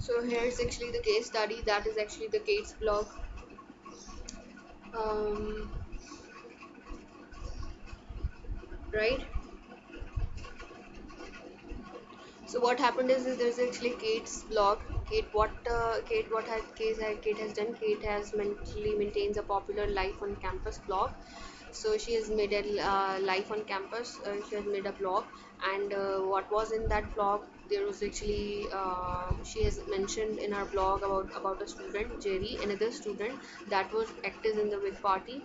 So here's actually the case study. That is actually the Kate's blog. um, right. So what happened is there's actually Kate's blog. Kate what has Kate has done. Kate has mentally maintains a popular life on campus blog. So she has made a life on campus. She has made a blog, and what was in that blog? There was actually she has mentioned in her blog about a student Jerry, another student that was active in the big party,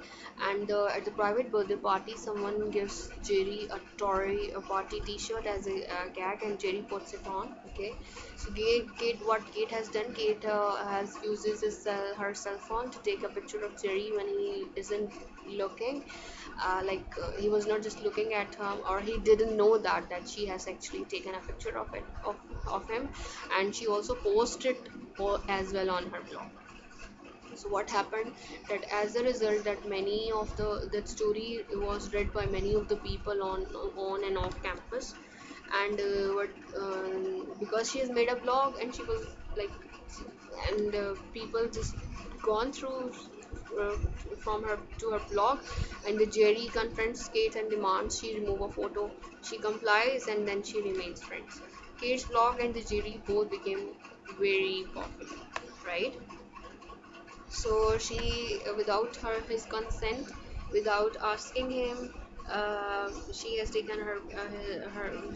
and at the private birthday party, someone gives Jerry a Tory a party T-shirt as a gag, and Jerry puts it on. Okay, so what Kate has done, Kate has uses her cell phone to take a picture of Jerry when he isn't looking, he was not just looking at him, or he didn't know that she has actually taken a picture of him, and she also posted as well on her blog. So what happened, that as a result, that many of the that story was read by many of the people on and off campus, and what because she has made a blog, and she was like, and people just gone through uh, from her to her blog, and the Jerry confronts Kate and demands she remove a photo. She complies, and then she remains friends. Kate's blog and the Jerry both became very popular, right? So she, without his consent, without asking him, she has taken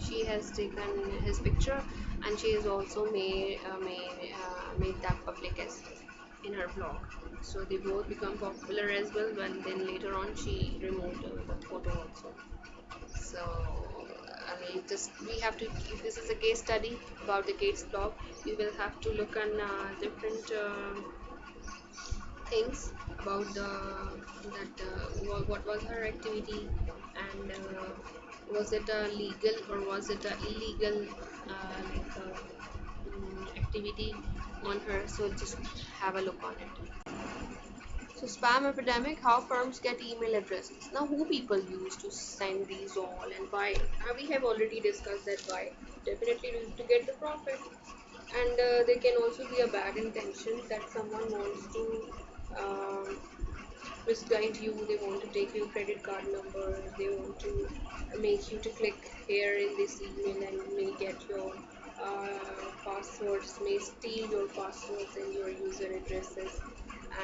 she has taken his picture, and she has also made that public as in her blog. So they both become popular as well. When then later on she removed the photo also. So I mean, just we have to. If this is a case study about the Kate's blog, we will have to look on different. Things about what was her activity, and was it a legal or was it a illegal activity on her. So just have a look on it. So spam epidemic, how firms get email addresses. Now who people use to send these all, and why? We have already discussed that. Why? Definitely to get the profit, and there can also be a bad intention that someone wants to um, misguide you. They want to take your credit card number, they want to make you to click here in this email, and may get your passwords, may steal your passwords and your user addresses,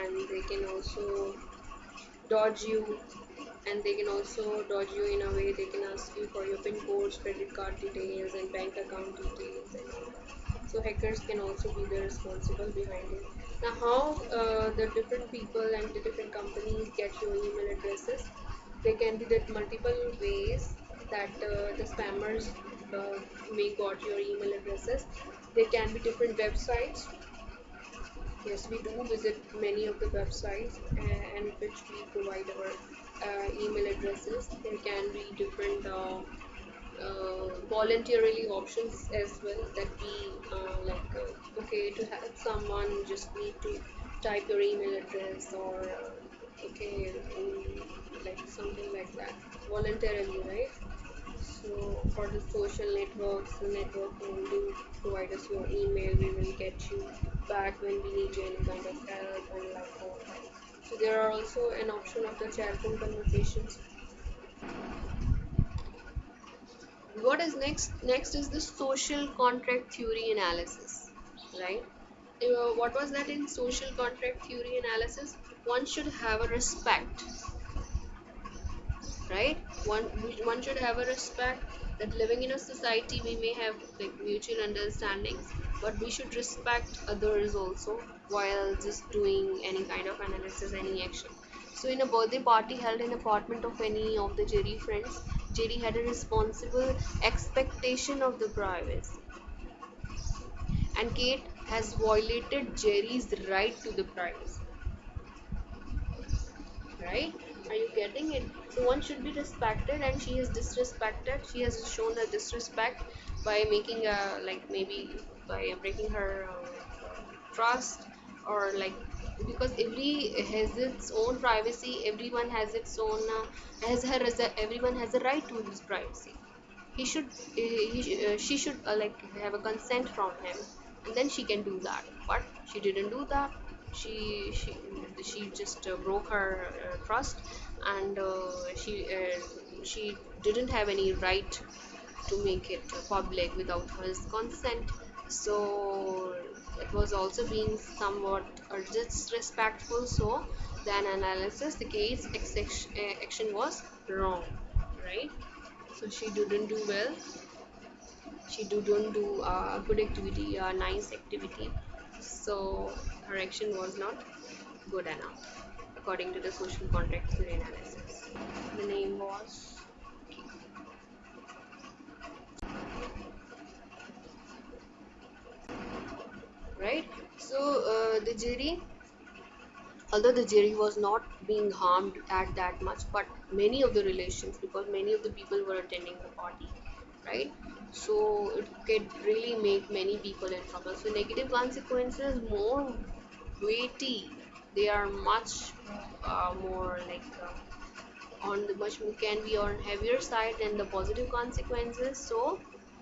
and they can also dodge you, and they can also dodge you in a way they can ask you for your pin codes, credit card details, and bank account details, and all that. So hackers can also be the responsible behind it. Now how the different people and the different companies get your email addresses, they can be that multiple ways that the spammers uh, may got your email addresses. There can be different websites. Yes, we do visit many of the websites and which we provide our email addresses. There can be different voluntarily options as well, that we okay, to help someone just need to type your email address, or okay, like something like that voluntarily, right? So for the social networks, the network will do provide us your email. We will get you back when we need you any kind of help, and like all that. So there are also an option of the chat room conversations. What is next? Next is the social contract theory analysis, right? What was that in social contract theory analysis? One should have a respect, right? One should have a respect that living in a society we may have like mutual understandings, but we should respect others also while just doing any kind of analysis, any action. So in a birthday party held in apartment of any of the Jerry friends, Jerry had a responsible expectation of the privacy, and Kate has violated Jerry's right to the privacy, right? Are you getting it? So one should be respected, and she is disrespected. She has shown her disrespect by making a like maybe by breaking her trust, or like, because every has its own privacy. Everyone has its own everyone has a right to his privacy. He should she should like have a consent from him, and then she can do that. But she didn't do that. She just broke her trust, and she didn't have any right to make it public without his consent. So it was also being somewhat disrespectful. So then analysis, the case action was wrong, right? So she didn't do well. She didn't do good activity, nice activity. So her action was not good enough according to the social contract theory analysis. The name was right. So the jury, although the jury was not being harmed at that much, but many of the relations, because many of the people were attending the party, right? So it could really make many people in trouble. So negative consequences more weighty. They are much more like on the much can be on heavier side than the positive consequences. So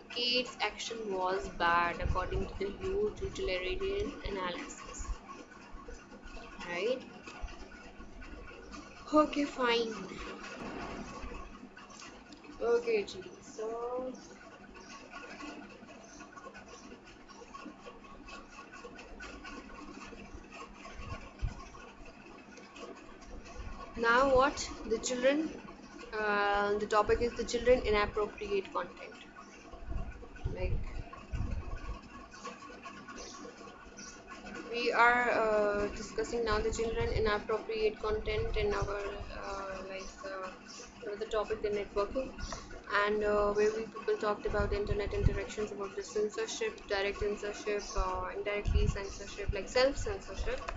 Kate's action was bad according to the huge utilitarian analysis, right? Okay, fine. Okay, G. So now what? The children. The topic is the children inappropriate content. Like we are discussing now the children inappropriate content in our the topic the networking, and where we people talked about internet interactions, about the censorship, direct censorship, indirectly censorship, like self censorship,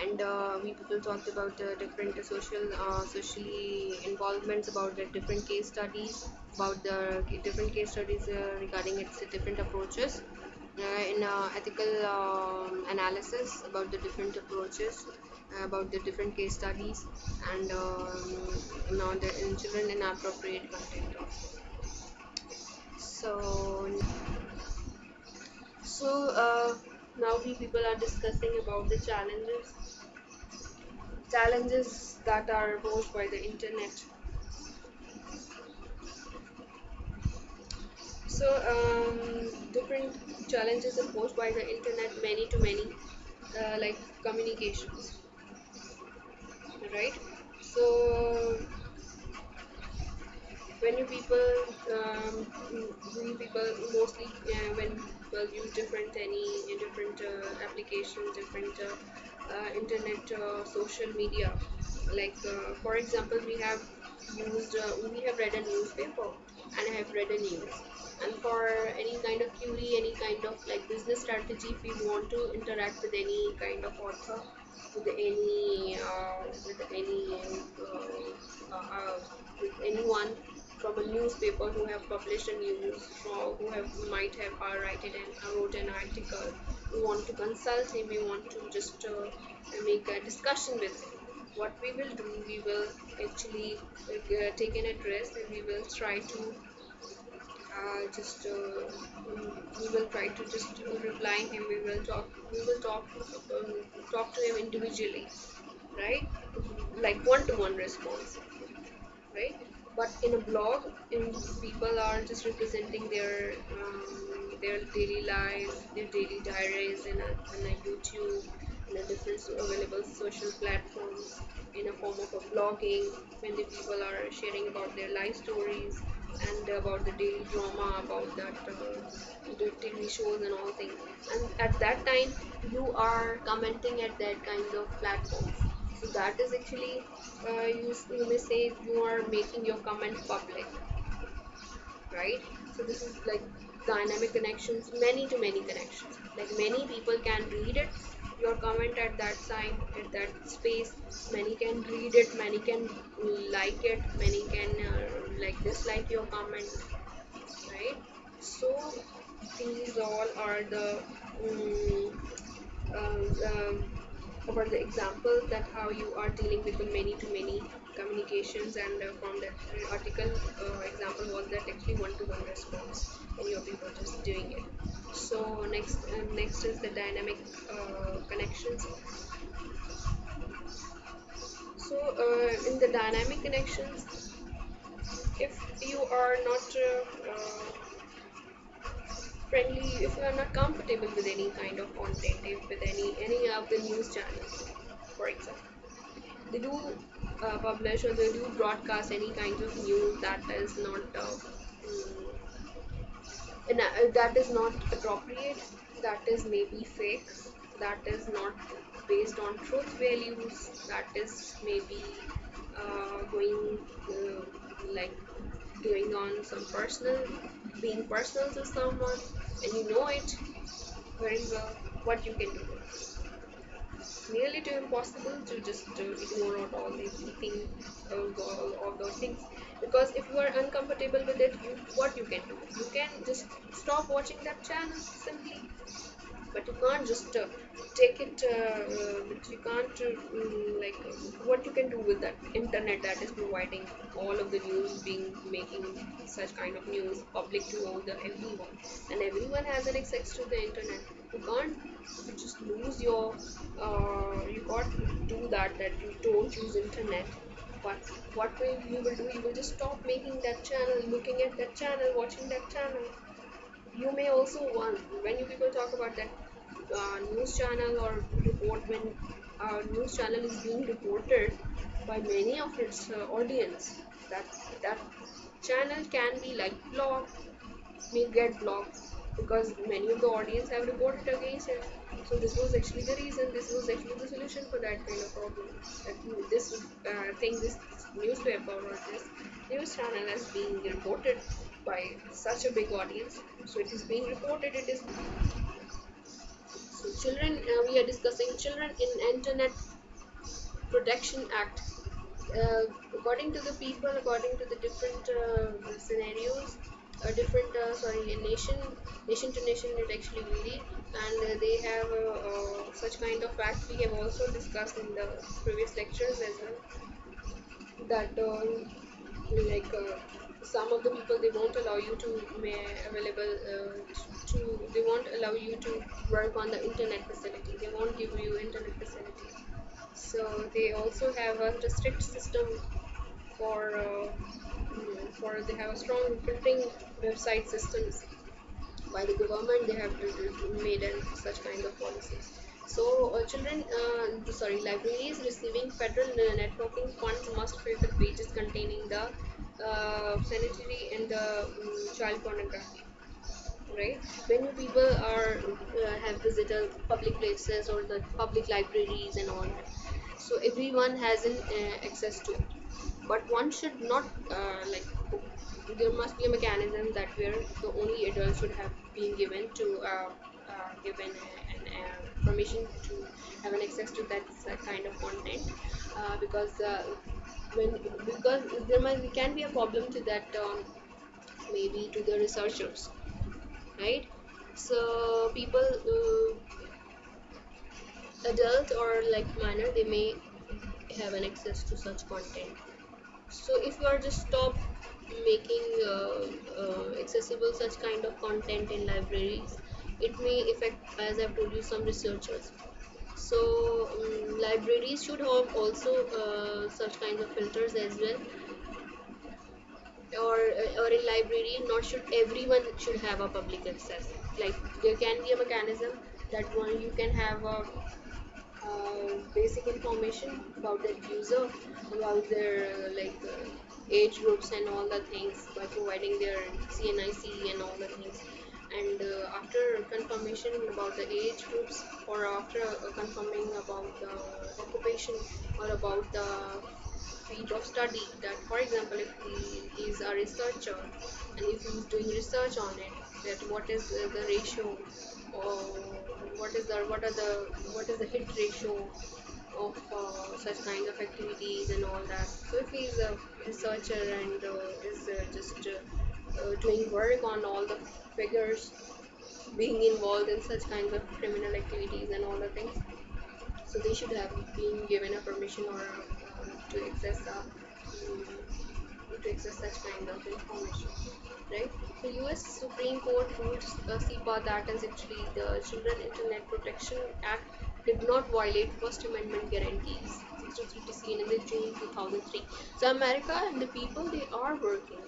and we people talked about the different socially involvements, about the different case studies, about the different case studies regarding its different approaches in ethical analysis, about the different approaches, about the different case studies, and now the in children inappropriate content also. So so now we people are discussing about the challenges that are posed by the internet. So different challenges are posed by the internet, many to many, like communications, right? So when you people we people mostly when people use different applications, different internet social media, like for example we have read a newspaper, and I have read a news, and for any kind of query, any kind of like business strategy, if we want to interact with any kind of author, with any with anyone from a newspaper who have published a news, or who have might have wrote an article. We want to consult him. We want to just make a discussion with him. What we will do, we will actually take an address, and we will try to just we will try to just reply him. We will talk to him individually, right? Like one-to-one response, right? But in a blog, in people are just representing their daily lives, their daily diaries in a YouTube, in a different available social platforms, in a form of a blogging, when the people are sharing about their life stories, and about the daily drama, about that the TV shows and all things. And at that time, you are commenting at that kind of platforms. So that is actually you may say you are making your comment public, right? So this is like dynamic connections, many to many connections. Like many people can read it, your comment at that time, at that space. Many can read it, many can like it, many can like dislike your comment, right? So these all are the um, um, um, about the examples that how you are dealing with the many to many communications, and from that article, example was that actually one-to-one response, and your people just doing it. So next is the dynamic connections. So in the dynamic connections, if you are not friendly, if you are not comfortable with any kind of content, if with any of the news channels, for example, they do publish or they do broadcast any kind of news that is not that is not appropriate, that is maybe fake, that is not based on truth values, that is maybe going like doing on some personal, being personal to someone, and you know it very well, what you can do. It's nearly too impossible to just ignore out all these things, all those things, because if you are uncomfortable with it, what you can do? You can just stop watching that channel simply, but you can't just take it. But you can't like what you can do with that internet that is providing all of the news, being making such kind of news public to all the everyone, and everyone has an access to the internet. You can't just lose your. You can't do that you don't use internet. But what will you will do? You will just stop making that channel, looking at that channel, watching that channel. You may also want, when you people talk about that news channel or report, when news channel is being reported by many of its audience, that that channel can be like blocked, may get blocked, because many of the audience have reported against it. So this was actually the reason, this was actually the solution for that kind of problem, that this thing, this newspaper or this news channel is being reported by such a big audience, so it is being reported, it is. So children, we are discussing children in internet protection act. uh, According to the people, according to the different scenarios, different sorry, nation to nation, it actually vary, and they have such kind of facts we have also discussed in the previous lectures as well, that like some of the people, they won't allow you to available to they won't allow you to work on the internet facility, they won't give you internet facility. So they also have a strict system for they have a strong filtering website systems by the government, they have made such kind of policies. So children sorry, libraries receiving federal networking funds must filter pages containing the sanitary and the child pornography, right? When you people are have visited public places or the public libraries and all that, so everyone has an access to it, but one should not like there must be a mechanism that where the only adults should have been given to given permission to have an access to that kind of content, because when because there might can be a problem to that, maybe to the researchers, right? So people, adult or like minor, they may have an access to such content. So if you are just stop making accessible such kind of content in libraries, it may affect, as I've told you, some researchers. So libraries should have also such kinds of filters as well, or in library, not should everyone should have a public access. Like there can be a mechanism that one you can have a basic information about that user, about their age groups and all the things, by providing their CNIC and all the things. And after confirmation about the age groups, or after confirming about the occupation or about the field of study, that for example, if he is a researcher and if he is doing research on it, that what is the ratio, or what is the hit ratio of such kind of activities and all that. So if he is a researcher and is just doing work on all the figures, being involved in such kinds of criminal activities and all the things, so they should have been given a permission or to access to access such kind of information, right? The U.S. Supreme Court ruled CIPA, that is actually the Children Internet Protection Act, did not violate First Amendment guarantees. 63 seen in the June 2003. So America and the people, they are working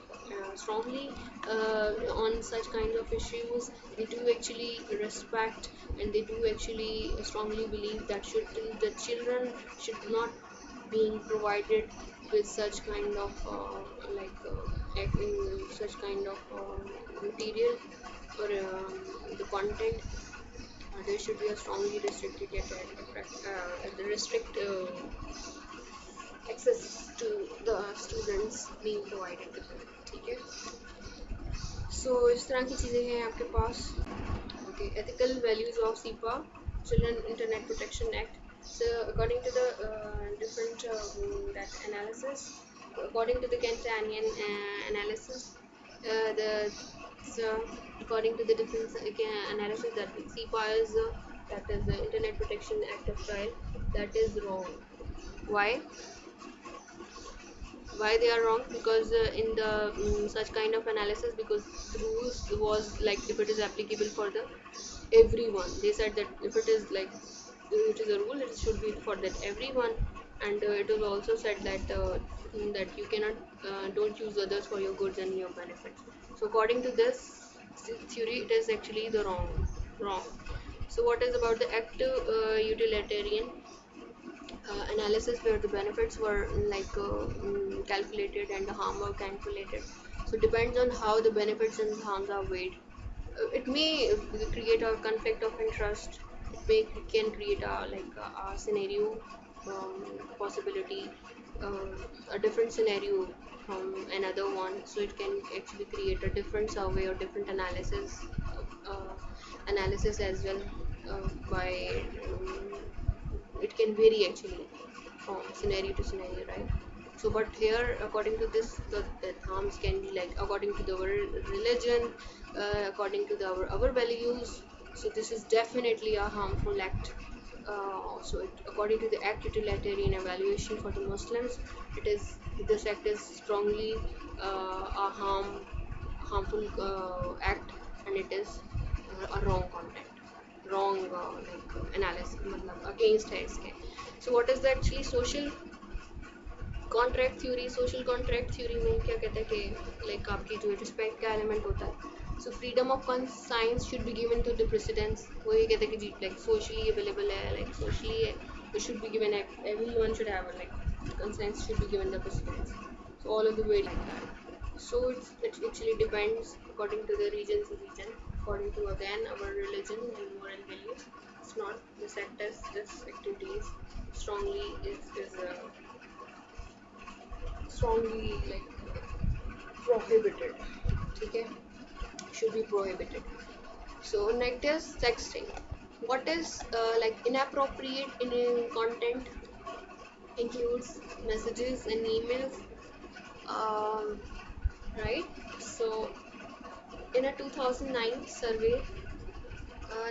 strongly on such kinds of issues. They do actually respect, and they do actually strongly believe that should the children should not being provided with such kind of such kind of material or the content. There should be a strongly restricted the restrict access to the students being provided to them. ठीक है, so इस तरह की चीज़ें हैं आपके पास. Okay, ethical values of CIPA, Children Internet Protection Act. So according to the different that analysis, according to the Kantanian analysis, the so according to the different analysis, that CIPA is that is the Internet Protection Act of Child, that is wrong. Why they are wrong? Because in the such kind of analysis, because the rules was like, if it is applicable for the everyone, they said that if it is like it is a rule, it should be for that everyone. And it was also said that that you cannot don't use others for your goods and your benefits. So according to this theory, it is actually the wrong. So what is about the active utilitarian analysis, where the benefits were like calculated and the harm were calculated? So it depends on how the benefits and harms are weighed. It may create a conflict of interest. Can create a scenario possibility, a different scenario from another one. So it can actually create a different survey or different analysis as well. By it can vary actually from scenario to scenario, right? So but here, according to this, the harms can be like according to our religion, according to our values. So this is definitely a harmful act. According to the act utilitarian evaluation for the Muslims, this act is strongly a harmful act, and it is a wrong content, wrong analysis, against है इसके. So what is the actually social contract theory? Social contract theory में क्या कहता है कि like आपकी जो respect का एलिमेंट होता है. So freedom of conscience should be given to the presidents. वो ये कहता है कि जी लाइक सोशली अवेलेबल है, like socially it should be given, everyone should have like consent should be given the precedence. So all of the way like that. So it actually depends according to the region, according to again our religion and moral values. It's not the sectors, this activities strongly is strongly like prohibited. Okay, should be prohibited. So next is sexting. What is like inappropriate in content? Includes messages and emails, right? So in a 2009 survey,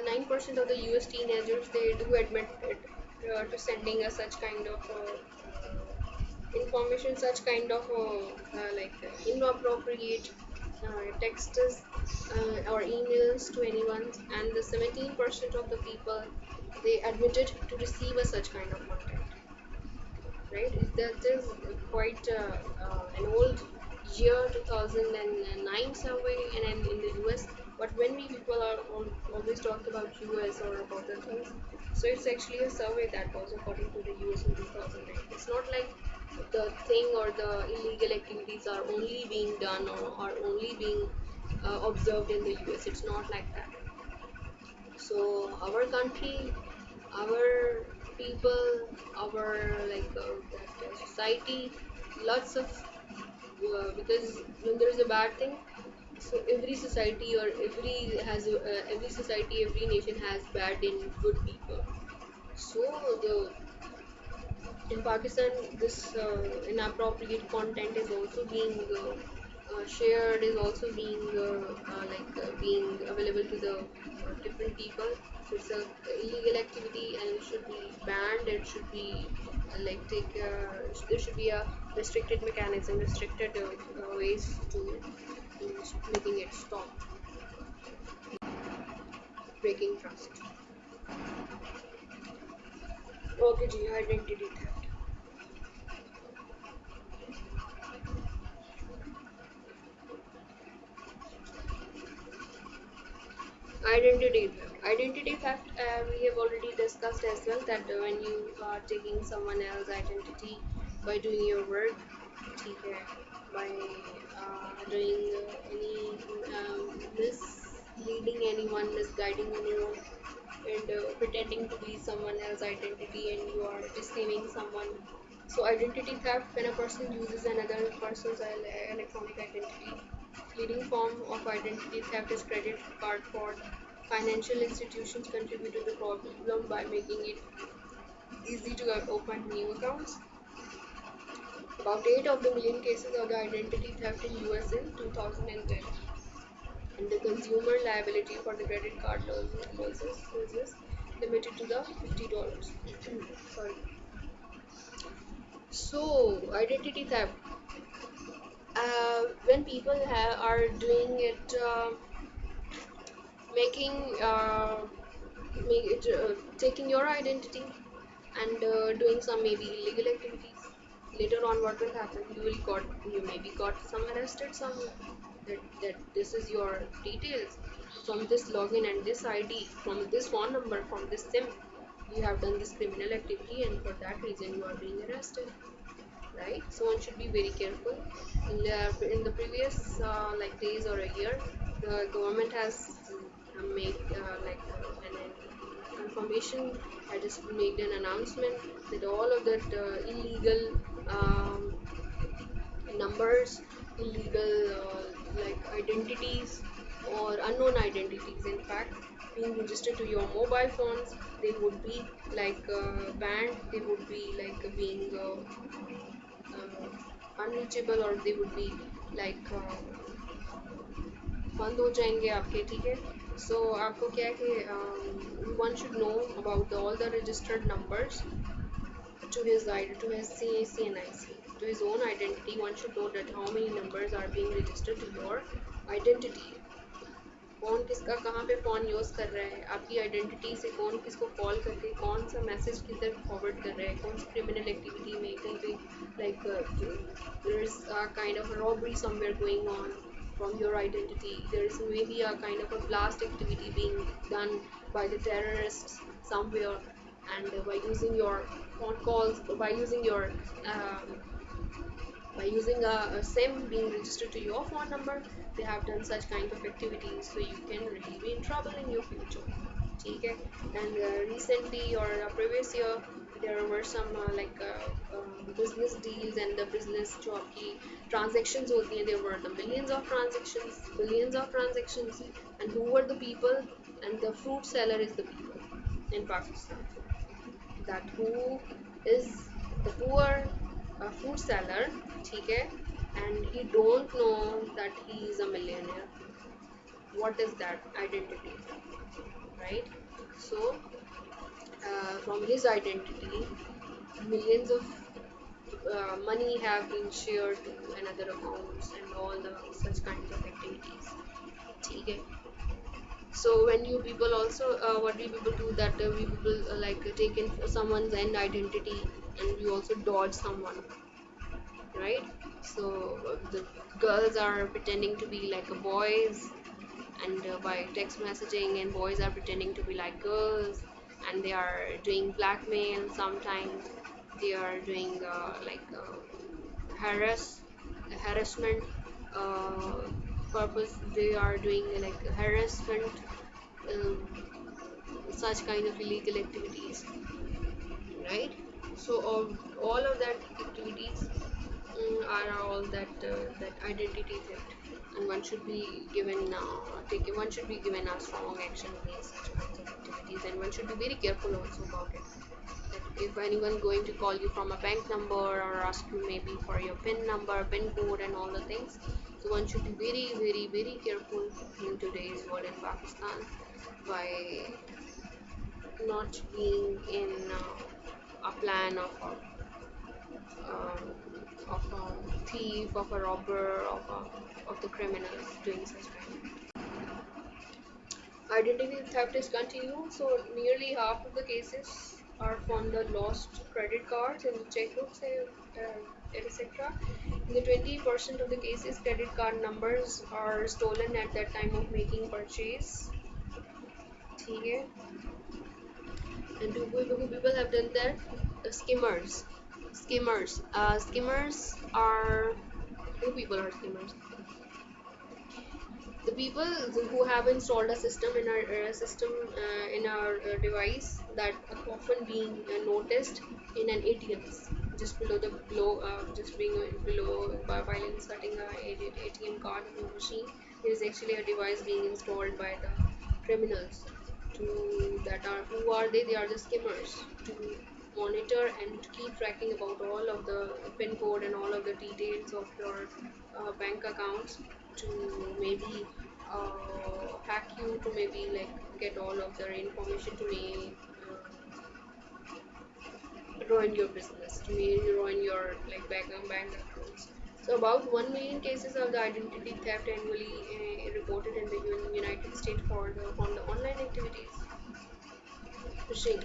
9% of the US teenagers, they do admit it, to sending a such kind of information, such kind of inappropriate texts or emails to anyone. And the 17% of the people, they admitted to receive a such kind of content, right? That is quite an old year 2009 survey in the US. But when we people are always talk about US or about the things, so it's actually a survey that was according to the US in 2009. It's not like the thing or the illegal activities are only being done or are only being observed in the US. It's not like that. So our country, our people, our that society, lots of because when there is a bad thing, so every society or every society, every nation has bad and good people. So in Pakistan, this inappropriate content is also being shared, is also being being available to the different people. So it's a illegal activity and it should be banned. It should be like take there should be a restricted mechanism, restricted ways to making it stop breaking trust. Okay, जी identity theft. Identity theft. Identity theft, we have already discussed as well that when you are taking someone else's identity by doing your work, ठीक है, by doing any misleading anyone, misguiding anyone, and pretending to be someone else's identity, and you are deceiving someone. So identity theft, when a person uses another person's electronic identity. Leading form of identity theft is credit card fraud. Financial institutions contribute to the problem by making it easy to open new accounts. About 8 of the million cases of the identity theft in US in 2010. And the consumer liability for the credit card losses limited to the $50. Sorry. So, identity theft. When people are doing it, making make it, taking your identity and doing some maybe illegal activities. Later on, what will happen? You maybe got some arrested somewhere. That this is your details from this login and this ID, from this phone number, from this SIM. You have done this criminal activity, and for that reason, you are being arrested. Right? So one should be very careful. In the previous like days or a year, the government has made an information, had just made an announcement that all of that illegal numbers, illegal like identities or unknown identities, in fact, being registered to your mobile phones, they would be like banned. They would be like being unreachable, or they would be like बंद हो जाएंगे आपके, ठीक है. So आपको क्या है कि one should know about all the registered numbers to his ID, to his CAC and IC, to his own identity. One should know that how many numbers are being registered to your identity. कौन किसका कहाँ पे phone use कर रहा है, आपकी identity से कौन किसको कॉल करके कौन सा मैसेज किधर फॉरवर्ड कर रहा है, कौन सी क्रिमिनल एक्टिविटी में कहीं पे like there is a kind of robbery somewhere going on from your identity. There is maybe a kind of a blast activity being done by the terrorists somewhere, and by using your phone calls, um, by using a SIM being registered to your phone number, they have done such kind of activities, so you can really be in trouble in your future. Okay. And recently or previous year, there were some business deals and the business जो आपकी transactions होती हैं, there were the millions of transactions, billions of transactions, and who were the people? And the fruit seller is the people in Pakistan. That who is the poor fruit seller, ठीक है, and he don't know that he is a millionaire. What is that identity, right? So from his identity, millions of money have been shared to another accounts and all the such kinds of activities, ठीक है. So when you people also what do people do that we people like take in someone's end identity, and you also dodge someone, right? So the girls are pretending to be like boys, and by text messaging, and boys are pretending to be like girls, and they are doing blackmail. Sometimes they are doing harassment uh, purpose. They are doing like harassment, um, such kind of illegal activities, right? So all of that activities are all that identity theft, and one should be given one should be given a strong action against such kinds of activities, and one should be very careful also about it. That if anyone going to call you from a bank number or ask you maybe for your PIN number, PIN code, and all the things, so one should be very very very careful in today's world in Pakistan by not being in a plan um, of a thief, of a robber, of the criminals doing such crime. Identity theft is continued, so nearly half of the cases are from the lost credit cards and checkbooks, etc. In the 20% of the cases, credit card numbers are stolen at that time of making purchase. Okay. And who people have done that? Skimmers. Skimmers are who people are skimmers? The people who have installed a system in our device that often being noticed in an ATMs, just below the just being below while inserting a ATM card in the machine. There is actually a device being installed by the criminals to that are who are they? They are the skimmers to monitor and to keep tracking about all of the pin code and all of the details of your bank accounts to maybe hack you, to maybe like get all of their information to ruin your business, to maybe ruin your like bank accounts. So about 1 million cases of the identity theft annually reported in the United States for the on the online activities. Phishing.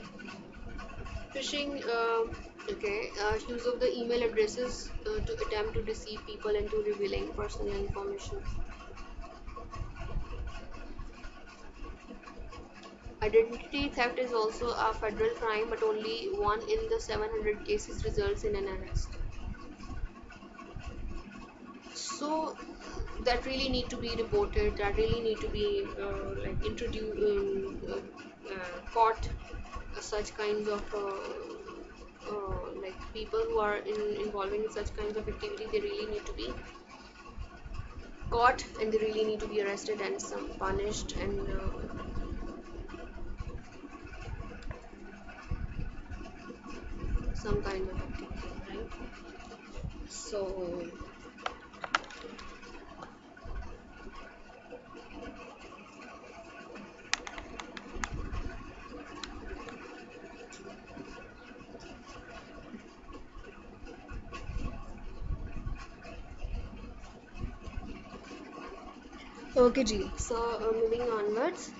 Phishing, use of the email addresses to attempt to deceive people into revealing personal information. Identity theft is also a federal crime, but only 1 in the 700 cases results in an arrest. So that really need to be reported. That really need to be like introduced, caught. Such kinds of like people who are involving in such kinds of activity, they really need to be caught and they really need to be arrested and some punished and some kind of activity, right? So okay, Ji. So moving onwards.